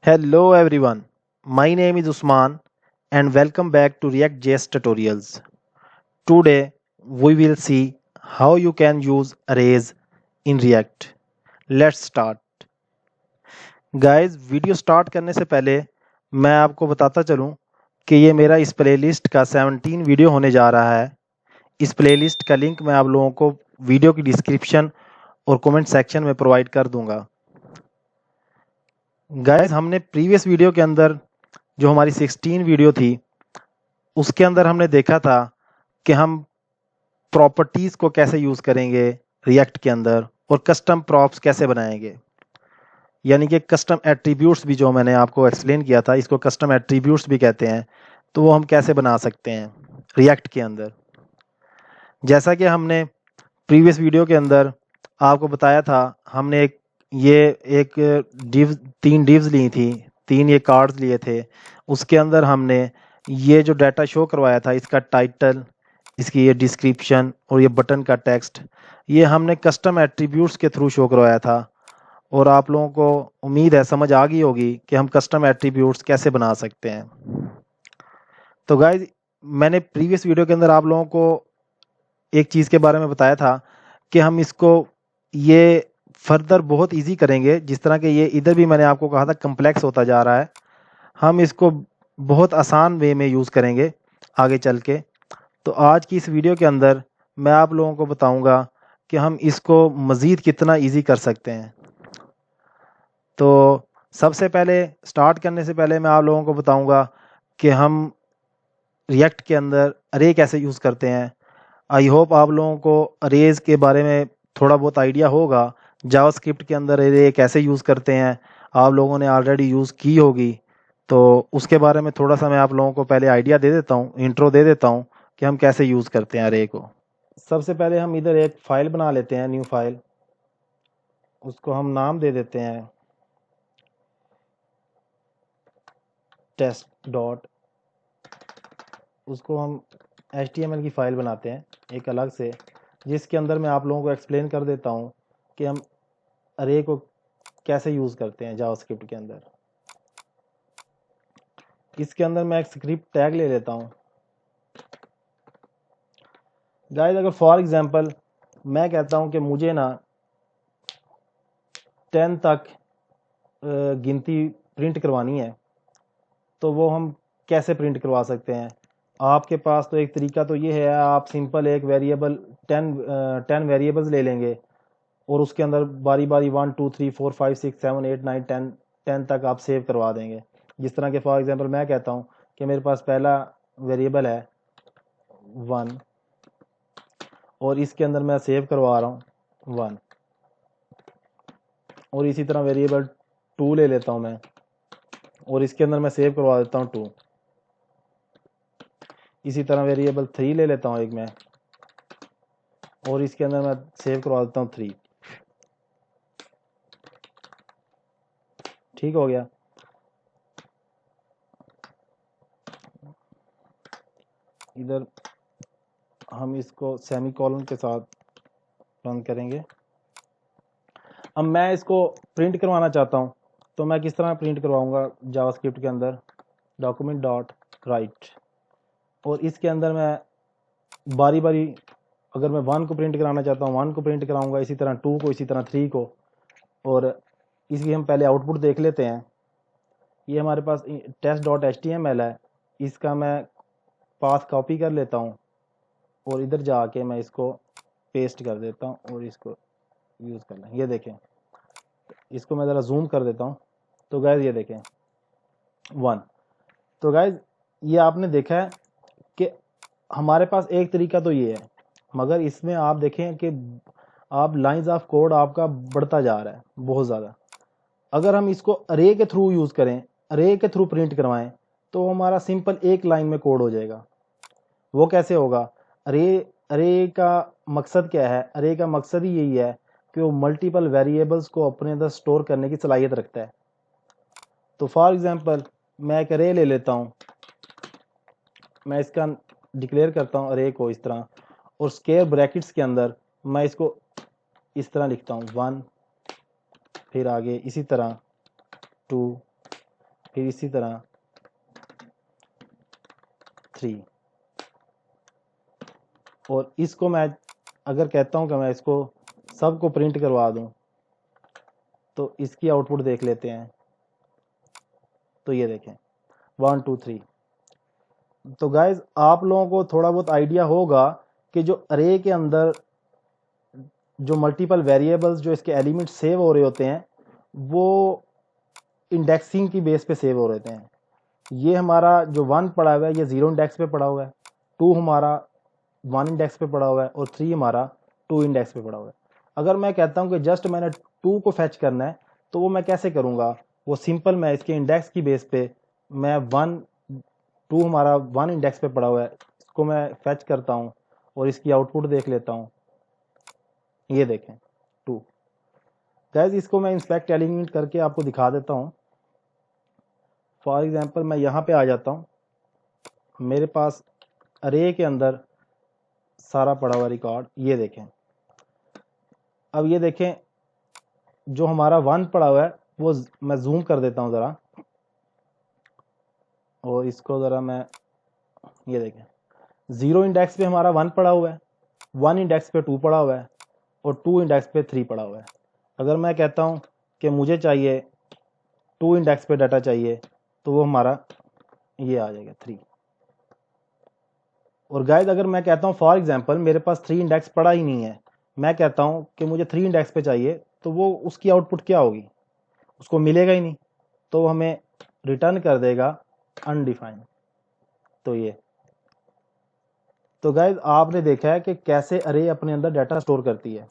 Hello everyone, my name is Usman and welcome back to React.js tutorials. Today we will see how you can use arrays in React. Let's start. Guys, video start करने से पहले मैं आपको बताता चलूं कि ये मेरा इस प्लेलिस्ट का 17 वीडियो होने जा रहा है। इस प्लेलिस्ट का लिंक मैं आप लोगों को वीडियो की डिस्क्रिप्शन और कमेंट सेक्शन में प्रोवाइड कर दूंगा। गाइस, हमने प्रीवियस वीडियो के अंदर जो हमारी 16 वीडियो थी उसके अंदर हमने देखा था कि हम प्रॉपर्टीज़ को कैसे यूज़ करेंगे रिएक्ट के अंदर और कस्टम प्रॉप्स कैसे बनाएंगे, यानी कि कस्टम एट्रीब्यूट्स भी जो मैंने आपको एक्सप्लेन किया था, इसको कस्टम एट्रीब्यूट्स भी कहते हैं। तो वो हम कैसे बना सकते हैं रिएक्ट के अंदर। जैसा कि हमने प्रीवियस वीडियो के अंदर आपको बताया था, हमने एक डिव 3 डिव्स ली थी, 3 ये कार्ड्स लिए थे। उसके अंदर हमने ये जो डाटा शो करवाया था, इसका टाइटल, इसकी ये डिस्क्रिप्शन और ये बटन का टेक्स्ट, ये हमने कस्टम एट्रीब्यूट्स के थ्रू शो करवाया था। और आप लोगों को उम्मीद है समझ आ गई होगी कि हम कस्टम एट्रीब्यूट्स कैसे बना सकते हैं। तो गाइज, मैंने प्रीवियस वीडियो के अंदर आप लोगों को एक चीज़ के बारे में बताया था कि हम इसको ये फर्दर बहुत इजी करेंगे। जिस तरह के ये इधर भी मैंने आपको कहा था कम्प्लेक्स होता जा रहा है, हम इसको बहुत आसान वे में यूज़ करेंगे आगे चल के। तो आज की इस वीडियो के अंदर मैं आप लोगों को बताऊंगा कि हम इसको मज़ीद कितना इजी कर सकते हैं। तो सबसे पहले स्टार्ट करने से पहले मैं आप लोगों को बताऊंगा कि हम रिएक्ट के अंदर अरे कैसे यूज़ करते हैं। आई होप आप लोगों को अरेज के बारे में थोड़ा बहुत आइडिया होगा। जावास्क्रिप्ट के अंदर अरे कैसे यूज़ करते हैं आप लोगों ने ऑलरेडी यूज़ की होगी, तो उसके बारे में थोड़ा सा मैं आप लोगों को पहले आइडिया दे देता हूँ, इंट्रो दे देता हूँ कि हम कैसे यूज़ करते हैं अरे को। सबसे पहले हम इधर एक फ़ाइल बना लेते हैं, न्यू फाइल। उसको हम नाम दे देते हैं टेस्ट डॉट। उसको हम HTML की फ़ाइल बनाते हैं एक अलग से, जिसके अंदर मैं आप लोगों को एक्सप्लेन कर देता हूँ कि हम अरे को कैसे यूज़ करते हैं जावास्क्रिप्ट के अंदर। इसके अंदर मैं एक स्क्रिप्ट टैग ले लेता हूँ। गाइस, अगर फॉर एग्जांपल मैं कहता हूँ कि मुझे ना 10 तक गिनती प्रिंट करवानी है, तो वो हम कैसे प्रिंट करवा सकते हैं। आपके पास तो एक तरीका तो ये है, आप सिंपल एक वेरिएबल 10 वेरिएबल्स ले लेंगे और उसके अंदर बारी बारी 1 2 3 4 5 6 7 8 9 10 तक आप सेव करवा देंगे। जिस तरह के फॉर एग्जांपल मैं कहता हूँ कि मेरे पास पहला वेरिएबल है 1 और इसके अंदर मैं सेव करवा रहा हूँ 1, और इसी तरह वेरिएबल 2 ले लेता हूँ मैं और इसके अंदर मैं सेव करवा देता हूँ 2। इसी तरह वेरिएबल 3 ले लेता हूँ एक मैं और इसके अंदर मैं सेव करवा देता हूँ 3। ठीक हो गया। इधर हम इसको सेमीकोलन के साथ रन करेंगे। अब मैं इसको प्रिंट करवाना चाहता हूँ, तो मैं किस तरह प्रिंट करवाऊंगा जावास्क्रिप्ट के अंदर, डॉक्यूमेंट डॉट राइट, और इसके अंदर मैं बारी बारी अगर मैं 1 को प्रिंट कराना चाहता हूँ 1 को प्रिंट कराऊंगा, इसी तरह 2 को, इसी तरह 3 को। और इसकी हम पहले आउटपुट देख लेते हैं। ये हमारे पास टेस्ट डॉट HTML है, इसका मैं पाथ कॉपी कर लेता हूँ और इधर जाके मैं इसको पेस्ट कर देता हूँ और इसको यूज़ कर लें। ये देखें, इसको मैं ज़रा जूम कर देता हूँ। तो गाइज ये देखें 1। तो गाइज ये आपने देखा है कि हमारे पास एक तरीका तो ये है, मगर इसमें आप देखें कि आप लाइंस ऑफ कोड आपका बढ़ता जा रहा है बहुत ज़्यादा। अगर हम इसको अरे के थ्रू यूज़ करें, अरे के थ्रू प्रिंट करवाएं, तो हमारा सिंपल एक लाइन में कोड हो जाएगा। वो कैसे होगा? अरे अरे का मकसद क्या है? अरे का मकसद ही यही है कि वो मल्टीपल वेरिएबल्स को अपने अंदर स्टोर करने की सलाहियत रखता है। तो फॉर एग्जांपल मैं एक अरे ले लेता हूँ, मैं इसका डिक्लेयर करता हूँ अरे को इस तरह, और स्क्वायर ब्रैकेट्स के अंदर मैं इसको इस तरह लिखता हूँ 1, फिर आगे इसी तरह 2, फिर इसी तरह 3, और इसको मैं अगर कहता हूं कि मैं इसको सबको प्रिंट करवा दूं तो इसकी आउटपुट देख लेते हैं। तो ये देखें 1 2 3। तो गाइज आप लोगों को थोड़ा बहुत आइडिया होगा कि जो अरे के अंदर जो मल्टीपल वेरिएबल्स जो इसके एलिमेंट सेव हो रहे होते हैं वो इंडेक्सिंग की बेस पे सेव हो रहे हैं। ये हमारा जो 1 पड़ा हुआ है ये 0 इंडेक्स पे पड़ा हुआ है, 2 हमारा 1 इंडेक्स पे पड़ा हुआ है और 3 हमारा 2 इंडेक्स पे पड़ा हुआ है। अगर मैं कहता हूं कि जस्ट मैंने 2 को फैच करना है तो वो मैं कैसे करूंगा? वो सिंपल, मैं इसके इंडेक्स की बेस पे मैं 2 हमारा 1 इंडेक्स पे पड़ा हुआ है, इसको मैं फैच करता हूं और इसकी आउटपुट देख लेता हूं। ये देखें 2। गाइस इसको मैं इंस्पेक्ट एलिमेंट करके आपको दिखा देता हूं। फॉर एग्जांपल मैं यहां पे आ जाता हूं, मेरे पास अरे के अंदर सारा पड़ा हुआ रिकॉर्ड, ये देखें। अब ये देखें जो हमारा 1 पड़ा हुआ है वो मैं जूम कर देता हूं ज़रा, और इसको ज़रा मैं, ये देखें 0 इंडेक्स पे हमारा 1 पड़ा हुआ है, 1 इंडेक्स पे 2 पड़ा हुआ है और 2 इंडेक्स पे 3 पड़ा हुआ है। अगर मैं कहता हूं कि मुझे चाहिए 2 इंडेक्स पे डाटा चाहिए तो वो हमारा ये आ जाएगा 3। और गाइस अगर मैं कहता हूं फॉर एग्जांपल मेरे पास 3 इंडेक्स पड़ा ही नहीं है, मैं कहता हूं कि मुझे 3 इंडेक्स पे चाहिए, तो वो उसकी आउटपुट क्या होगी? उसको मिलेगा ही नहीं, तो वो हमें रिटर्न कर देगा अनडिफाइंड। तो ये, तो गाइज आपने देखा है कि कैसे अरे अपने अंदर डाटा स्टोर करती है।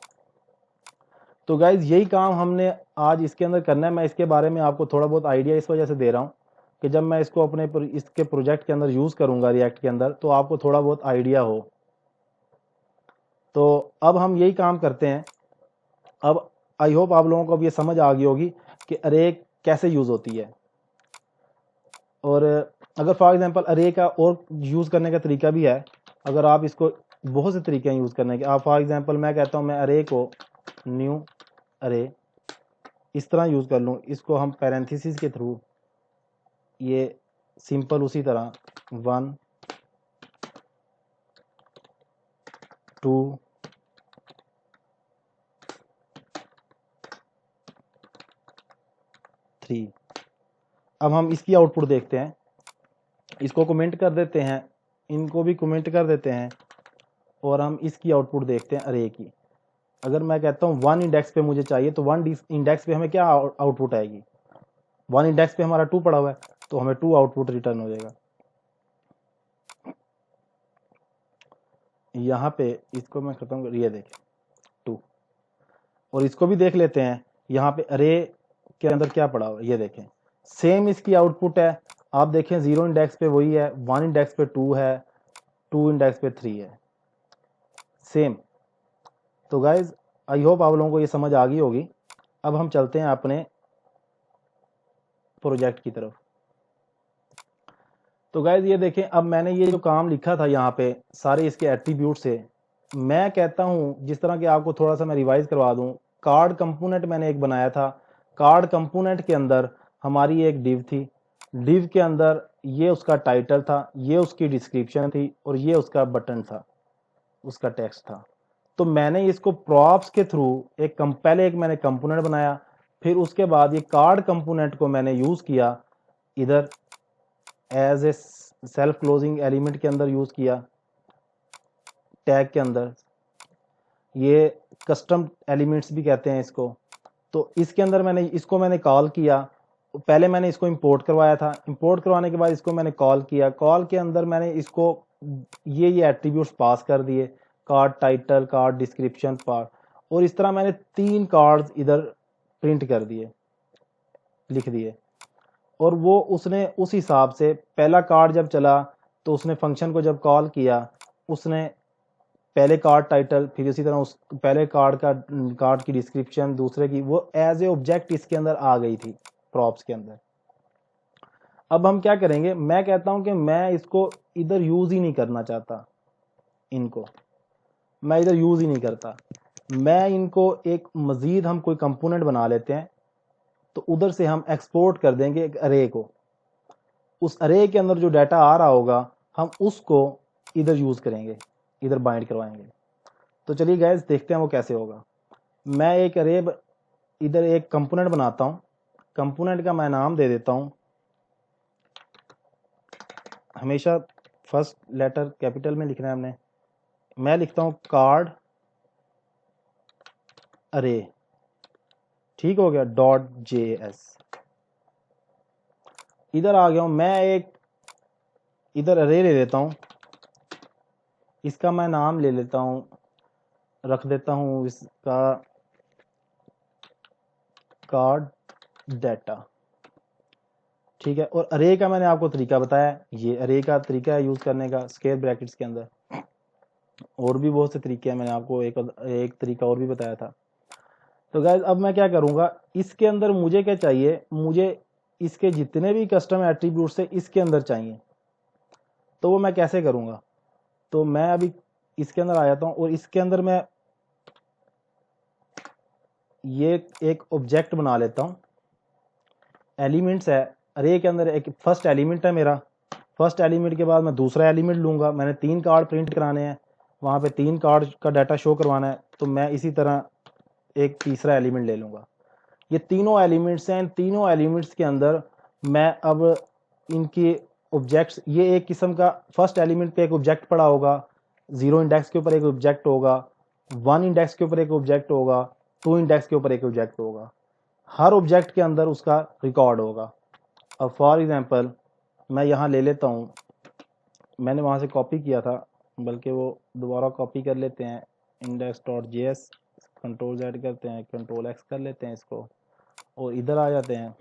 तो गाइज यही काम हमने आज इसके अंदर करना है। मैं इसके बारे में आपको थोड़ा बहुत आइडिया इस वजह से दे रहा हूँ कि जब मैं इसको अपने इसके प्रोजेक्ट के अंदर यूज़ करूँगा रिएक्ट के अंदर, तो आपको थोड़ा बहुत आइडिया हो। तो अब हम यही काम करते हैं। अब आई होप आप लोगों को अब ये समझ आ गई होगी कि अरे कैसे यूज़ होती है। और अगर फॉर एग्जांपल अरे का और यूज़ करने का तरीका भी है, अगर आप इसको बहुत से तरीके हैं यूज़ करने के। आप फॉर एग्जांपल मैं कहता हूँ मैं अरे को न्यू अरे इस तरह यूज़ कर लूँ, इसको हम पैरेंथेसिस के थ्रू ये सिंपल उसी तरह 1 2 3। अब हम इसकी आउटपुट देखते हैं, इसको कमेंट कर देते हैं, इनको भी कमेंट कर देते हैं, और हम इसकी आउटपुट देखते हैं अरे की। अगर मैं कहता हूँ 1 इंडेक्स पे मुझे चाहिए तो 1 इंडेक्स पे हमें क्या आउटपुट आएगी? 1 इंडेक्स पे हमारा 2 पड़ा हुआ है तो हमें 2 आउटपुट रिटर्न हो जाएगा। यहाँ पे इसको मैं करता हूँ, ये देखें 2, और इसको भी देख लेते हैं यहाँ पे अरे के अंदर क्या पड़ा हुआ है। ये देखें सेम इसकी आउटपुट है। आप देखें 0 इंडेक्स पे वही है, 1 इंडेक्स पे 2 है, 2 इंडेक्स पे 3 है, सेम। तो गाइज आई होप आप लोगों को ये समझ आ गई होगी। अब हम चलते हैं अपने प्रोजेक्ट की तरफ। तो गाइज ये देखें, अब मैंने ये जो काम लिखा था यहाँ पे सारे इसके एट्रीब्यूट से, मैं कहता हूँ जिस तरह के आपको थोड़ा सा मैं रिवाइज करवा दूँ। कार्ड कंपोनेंट मैंने एक बनाया था, कार्ड कंपोनेंट के अंदर हमारी एक डिव थी, डिव के अंदर ये उसका टाइटल था, ये उसकी डिस्क्रिप्शन थी, और ये उसका बटन था, उसका टेक्स्ट था। तो मैंने इसको प्रॉप्स के थ्रू पहले एक मैंने कंपोनेंट बनाया, फिर उसके बाद ये कार्ड कंपोनेंट को मैंने यूज़ किया इधर as a self closing element के अंदर यूज़ किया, टैग के अंदर। ये कस्टम एलिमेंट्स भी कहते हैं इसको। तो इसके अंदर मैंने कॉल किया। पहले मैंने इसको इंपोर्ट करवाया था, इंपोर्ट करवाने के बाद इसको मैंने कॉल किया, कॉल के अंदर मैंने इसको ये एट्रीब्यूट्स पास कर दिए, card title, card description, part, और इस तरह मैंने 3 कार्ड्स इधर प्रिंट कर दिए, लिख दिए। और वो उसने उस हिसाब से पहला कार्ड जब चला तो उसने फंक्शन को जब कॉल किया, उसने पहले कार्ड टाइटल, फिर इसी तरह उस पहले कार्ड की डिस्क्रिप्शन, दूसरे की, वो एज ए ऑब्जेक्ट इसके अंदर आ गई थी प्रॉप्स के अंदर। अब हम क्या करेंगे, मैं कहता हूं कि मैं इसको इधर यूज ही नहीं करना चाहता, इनको मैं इधर यूज ही नहीं करता। मैं इनको एक मजीद हम कोई कंपोनेंट बना लेते हैं, तो उधर से हम एक्सपोर्ट कर देंगे एक अरे को। उस अरे के अंदर जो डाटा आ रहा होगा हम उसको इधर यूज करेंगे, इधर बाइंड करवाएंगे। तो चलिए गाइस देखते हैं वो कैसे होगा। मैं एक अरे इधर एक कंपोनेंट बनाता हूं, कंपोनेंट का मैं नाम दे देता हूं, हमेशा फर्स्ट लेटर कैपिटल में लिखना है हमने। मैं लिखता हूं कार्ड अरे, ठीक हो गया, .js। इधर आ गया हूं, मैं एक इधर अरे ले लेता हूं, इसका मैं नाम ले लेता हूं, रख देता हूं इसका कार्ड डाटा, ठीक है। और अरे का मैंने आपको तरीका बताया, ये अरे का तरीका है यूज करने का स्क्वायर ब्रैकेट्स के अंदर। और भी बहुत से तरीके हैं, मैंने आपको एक तरीका और भी बताया था। तो गाइज अब मैं क्या करूंगा, इसके अंदर मुझे क्या चाहिए, मुझे इसके जितने भी कस्टम एट्रीब्यूट्स है इसके अंदर चाहिए। तो वो मैं कैसे करूंगा, तो मैं अभी इसके अंदर आ जाता हूं और इसके अंदर मैं ये एक ऑब्जेक्ट बना लेता हूं। एलिमेंट्स है अरे के अंदर, एक फर्स्ट एलिमेंट है मेरा, फर्स्ट एलिमेंट के बाद मैं दूसरा एलिमेंट लूंगा। मैंने 3 कार्ड प्रिंट कराने हैं, वहां पे 3 कार्ड का डाटा शो करवाना है, तो मैं इसी तरह एक तीसरा एलिमेंट ले लूंगा। ये तीनों एलिमेंट्स हैं, इन तीनों एलिमेंट्स के अंदर मैं अब इनके ऑब्जेक्ट्स, ये एक किस्म का फर्स्ट एलिमेंट पे एक ऑब्जेक्ट पड़ा होगा, 0 इंडेक्स के ऊपर एक ऑब्जेक्ट होगा, 1 इंडेक्स के ऊपर एक ऑब्जेक्ट होगा, 2 इंडेक्स के ऊपर एक ऑब्जेक्ट होगा। हर ऑब्जेक्ट के अंदर उसका रिकॉर्ड होगा। अब फॉर एग्जांपल मैं यहाँ ले लेता हूँ, मैंने वहाँ से कॉपी किया था, बल्कि वो दोबारा कॉपी कर लेते हैं, index.js, कंट्रोल Z करते हैं, कंट्रोल X कर लेते हैं इसको, और इधर आ जाते हैं,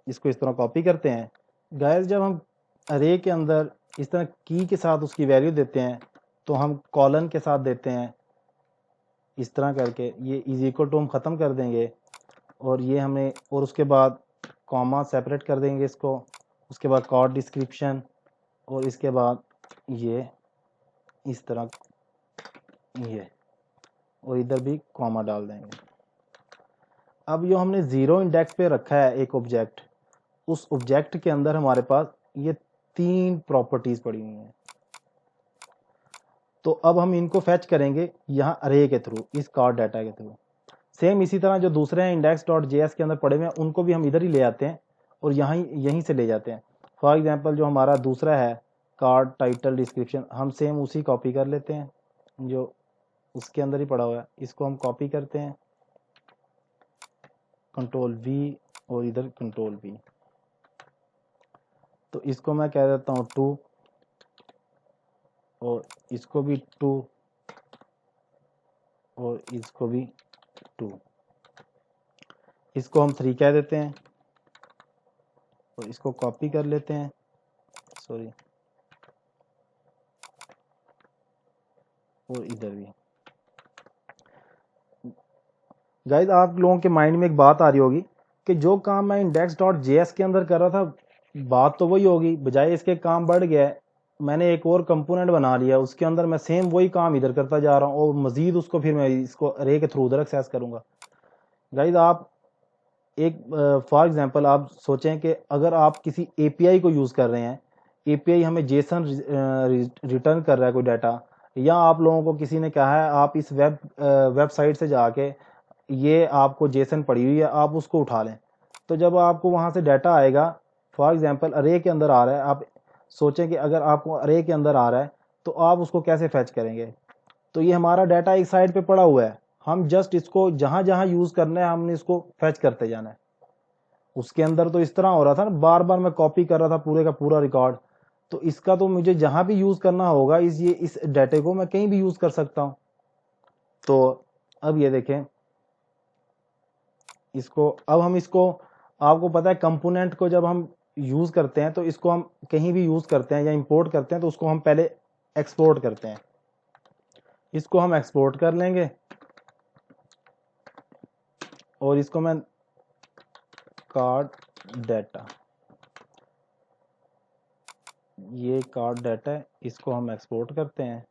इसको इस तरह कॉपी करते हैं। गाइस जब हम अरे के अंदर इस तरह की के साथ उसकी वैल्यू देते हैं, तो हम कॉलन के साथ देते हैं इस तरह करके, ये इज इक्वल टू हम ख़त्म कर देंगे, और ये हमें, और उसके बाद कॉमा सेपरेट कर देंगे इसको, उसके बाद कार्ड डिस्क्रिप्शन, और इसके बाद ये इस तरह ये, और इधर भी कॉमा डाल देंगे। अब जो हमने 0 इंडेक्स पे रखा है एक ऑब्जेक्ट, उस ऑब्जेक्ट के अंदर हमारे पास ये 3 प्रॉपर्टीज पड़ी हुई हैं। तो अब हम इनको फैच करेंगे यहाँ अरे के थ्रू, इस कार्ड डाटा के थ्रू। सेम इसी तरह जो दूसरे हैं index.js के अंदर पड़े हुए हैं, उनको भी हम इधर ही ले आते हैं और यहीं से ले जाते हैं। फॉर एग्जांपल जो हमारा दूसरा है कार्ड टाइटल डिस्क्रिप्शन, हम सेम उसी कॉपी कर लेते हैं जो उसके अंदर ही पड़ा हुआ है, इसको हम कॉपी करते हैं, कंट्रोल V और इधर कंट्रोल V। तो इसको मैं कह देता हूँ 2, और इसको भी 2, और इसको भी 2, इसको हम 3 कह देते हैं, और इसको कॉपी कर लेते हैं, सॉरी, और इधर भी। गाइस आप लोगों के माइंड में एक बात आ रही होगी कि जो काम मैं index.js के अंदर कर रहा था, बात तो वही होगी, बजाय इसके काम बढ़ गया है, मैंने एक और कंपोनेंट बना लिया, उसके अंदर मैं सेम वही काम इधर करता जा रहा हूँ, और मजीद उसको फिर मैं इसको अरे के थ्रू उधर एक्सेस करूंगा। गाइस आप एक फॉर एग्जांपल आप सोचें कि अगर आप किसी एपीआई को यूज़ कर रहे हैं, एपीआई हमें जेसन रिटर्न कर रहा है कोई डाटा, या आप लोगों को किसी ने कहा है आप इस वेबसाइट से जाके ये आपको जेसन पड़ी हुई है आप उसको उठा लें, तो जब आपको वहाँ से डाटा आएगा, फॉर एग्जांपल अरे के अंदर आ रहा है, आप सोचें कि अगर आपको अरे के अंदर आ रहा है तो आप उसको कैसे फैच करेंगे। तो ये हमारा डाटा एक साइड पे पड़ा हुआ है, हम जस्ट इसको जहां जहां यूज करना है हमने इसको फैच करते जाना है। उसके अंदर तो इस तरह हो रहा था ना, बार बार मैं कॉपी कर रहा था पूरे का पूरा रिकॉर्ड, तो इसका तो मुझे जहां भी यूज करना होगा इस डाटे को मैं कहीं भी यूज कर सकता हूं। तो अब ये देखें, इसको अब हम इसको, आपको पता है कंपोनेंट को जब हम यूज करते हैं तो इसको हम कहीं भी यूज करते हैं या इंपोर्ट करते हैं तो उसको हम पहले एक्सपोर्ट करते हैं। इसको हम एक्सपोर्ट कर लेंगे, और इसको मैं कार्ड डाटा, ये कार्ड डाटा है, इसको हम एक्सपोर्ट करते हैं,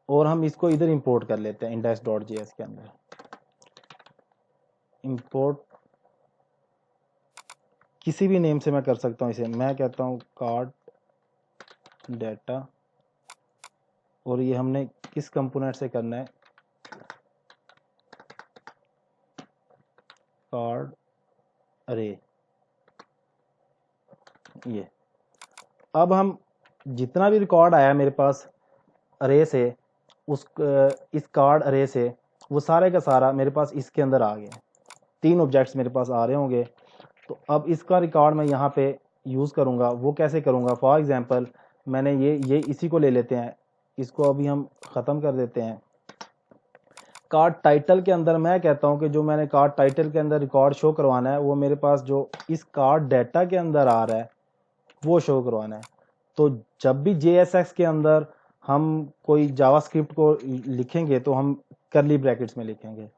और हम इसको इधर इंपोर्ट कर लेते हैं index.js के अंदर। इंपोर्ट किसी भी नेम से मैं कर सकता हूँ इसे। मैं कहता हूँ कार्ड डाटा, और ये हमने किस कंपोनेंट से करना है, कार्ड अरे। ये अब हम जितना भी रिकॉर्ड आया मेरे पास अरे से, उस इस कार्ड अरे से, वो सारे का सारा मेरे पास इसके अंदर आ गया। 3 ऑब्जेक्ट्स मेरे पास आ रहे होंगे। तो अब इसका रिकॉर्ड मैं यहाँ पे यूज़ करूँगा। वो कैसे करूँगा? फॉर एग्जांपल मैंने ये इसी को ले लेते हैं, इसको अभी हम ख़त्म कर देते हैं। कार्ड टाइटल के अंदर मैं कहता हूँ कि जो मैंने कार्ड टाइटल के अंदर रिकॉर्ड शो करवाना है वो मेरे पास जो इस कार्ड डाटा के अंदर आ रहा है वो शो करवाना है। तो जब भी JSX के अंदर हम कोई जावास्क्रिप्ट को लिखेंगे तो हम कर्ली ब्रैकेट्स में लिखेंगे।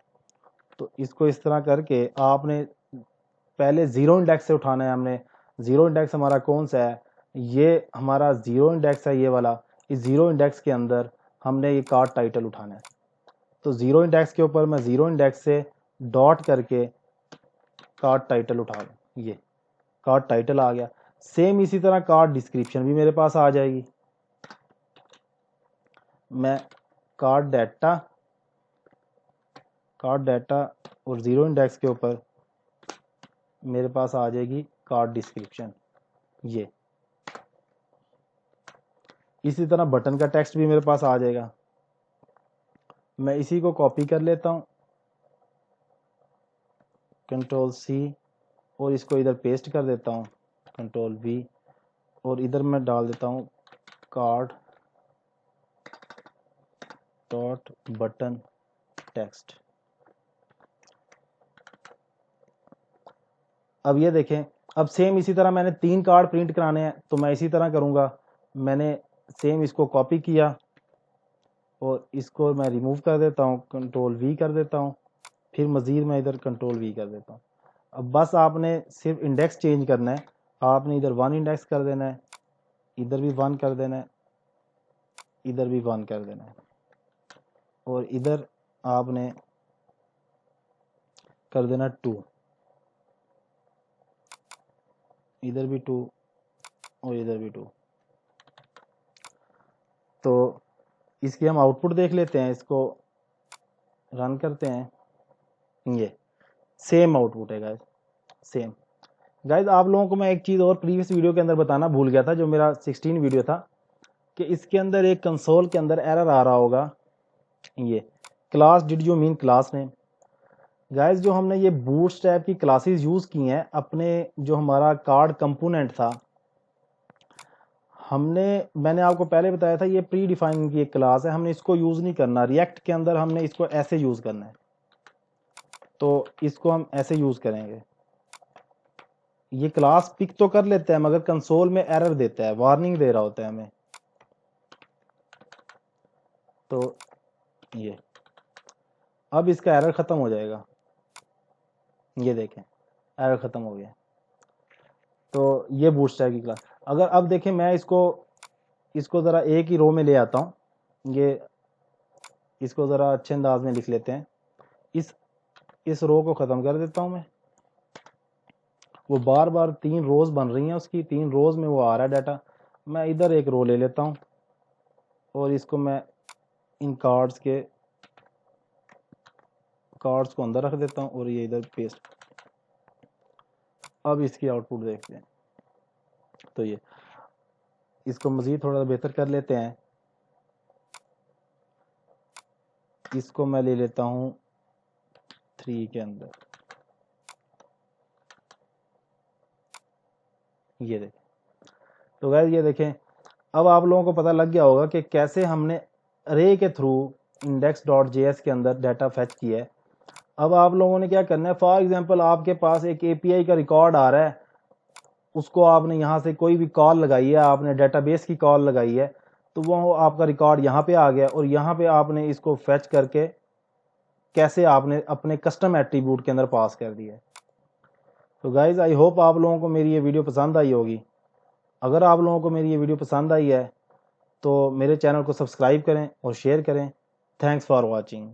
तो इसको इस तरह करके आपने पहले 0 इंडेक्स से उठाना है। हमने 0 इंडेक्स हमारा कौन सा है? ये हमारा 0 इंडेक्स है, ये वाला। इस 0 इंडेक्स के अंदर हमने ये कार्ड टाइटल उठाना है। तो 0 इंडेक्स के ऊपर मैं 0 इंडेक्स से डॉट करके कार्ड टाइटल उठा लूँ। ये कार्ड टाइटल आ गया। सेम इसी तरह कार्ड डिस्क्रिप्शन भी मेरे पास आ जाएगी। मैं कार्ड डाटा और 0 इंडेक्स के ऊपर मेरे पास आ जाएगी कार्ड डिस्क्रिप्शन। ये इसी तरह बटन का टेक्स्ट भी मेरे पास आ जाएगा। मैं इसी को कॉपी कर लेता हूँ, Ctrl+C, और इसको इधर पेस्ट कर देता हूँ, Ctrl+V, और इधर मैं डाल देता हूँ कार्ड डॉट बटन टेक्स्ट। अब ये देखें, अब सेम इसी तरह मैंने 3 कार्ड प्रिंट कराने हैं। तो मैं इसी तरह करूँगा। मैंने सेम इसको कॉपी किया और इसको मैं रिमूव कर देता हूँ, Ctrl+V कर देता हूँ, फिर मज़ीद मैं इधर Ctrl+V कर देता हूँ। अब बस आपने सिर्फ इंडेक्स चेंज करना है। आपने इधर 1 इंडेक्स कर देना है, इधर भी 1 कर देना है, इधर भी 1 कर देना है, और इधर आपने कर देना 2, इधर भी 2 और इधर भी 2। तो इसकी हम आउटपुट देख लेते हैं। इसको रन करते हैं। ये सेम आउटपुट है गाइस, सेम। गाइस आप लोगों को मैं एक चीज़ और प्रीवियस वीडियो के अंदर बताना भूल गया था, जो मेरा 16 वीडियो था, कि इसके अंदर एक कंसोल के अंदर एरर आ रहा होगा। ये class did you mean class name. Guys जो हमने ये बूटस्ट्रैप की क्लासेस यूज़ की हैं अपने जो हमारा कार्ड कंपोनेंट था, मैंने आपको पहले बताया था ये प्री डिफाइनिंग की एक क्लास है। हमने इसको यूज़ नहीं करना। रिएक्ट के अंदर हमने इसको ऐसे यूज़ करना है। तो इसको हम ऐसे यूज़ करेंगे। ये क्लास पिक तो कर लेता है मगर कंसोल में एरर देता है, वार्निंग दे रहा होता है हमें। तो ये अब इसका एरर ख़त्म हो जाएगा। ये देखें एरर ख़त्म हो गया। तो ये बूटस्ट्रैप की क्लास। अगर अब देखें मैं इसको ज़रा एक ही रो में ले आता हूँ। ये इसको ज़रा अच्छे अंदाज में लिख लेते हैं। इस रो को ख़त्म कर देता हूँ मैं। वो बार बार 3 रोज़ बन रही हैं उसकी, 3 रोज़ में वो आ रहा है डाटा। मैं इधर एक रो ले लेता हूँ और इसको मैं इन कार्ड्स को अंदर रख देता हूँ और ये इधर पेस्ट। अब इसकी आउटपुट देखते हैं। तो ये इसको मज़ीद थोड़ा बेहतर कर लेते हैं। इसको मैं ले लेता हूँ 3 के अंदर। ये देखें। तो गाइस ये देखें, अब आप लोगों को पता लग गया होगा कि कैसे हमने अरे के थ्रू index.js के अंदर डाटा फेच किया है। अब आप लोगों ने क्या करना है, फॉर एग्जांपल आपके पास एक API का रिकॉर्ड आ रहा है, उसको आपने यहाँ से कोई भी कॉल लगाई है, आपने डाटाबेस की कॉल लगाई है, तो वो आपका रिकॉर्ड यहाँ पे आ गया और यहाँ पे आपने इसको फेच करके कैसे आपने अपने कस्टम एट्रीब्यूट के अंदर पास कर दिया है। तो गाइज आई होप आप लोगों को मेरी ये वीडियो पसंद आई होगी। अगर आप लोगों को मेरी ये वीडियो पसंद आई है तो मेरे चैनल को सब्सक्राइब करें और शेयर करें। Thanks for watching.